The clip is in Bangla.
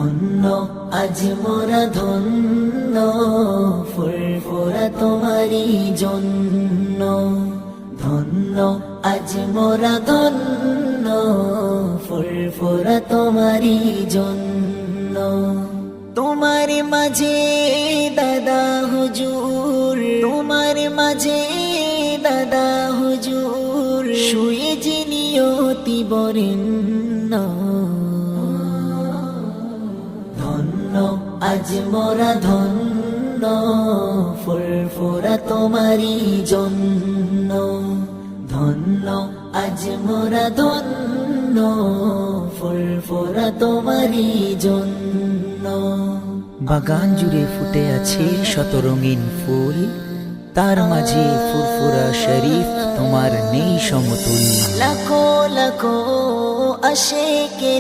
ধন্য আজ মোরা ধন্য, ফুরফুরা তোমারি জন্য। ধন্য আজ মোরা ধন্য, ফুরফুরা তোমারি জন্য। তোমার মাঝে দাদা হুজুর, তোমার মাঝে দাদা হুজুর, শুয়ে যিনি অতি বরেণ্য। ধন্য আজ মোরা ধন্য, ফুরফুরা তোমারি জন্য। ধন্য আজ মোরা ধন্য, ফুরফুরা তোমারি জন্য। বাগান জুড়ে ফুটে আছে শত রঙিন ফুল, তার মাঝে ফুরফুরা শরীফ তোমার নেই সমতুল। লাখো লাখো আশিকের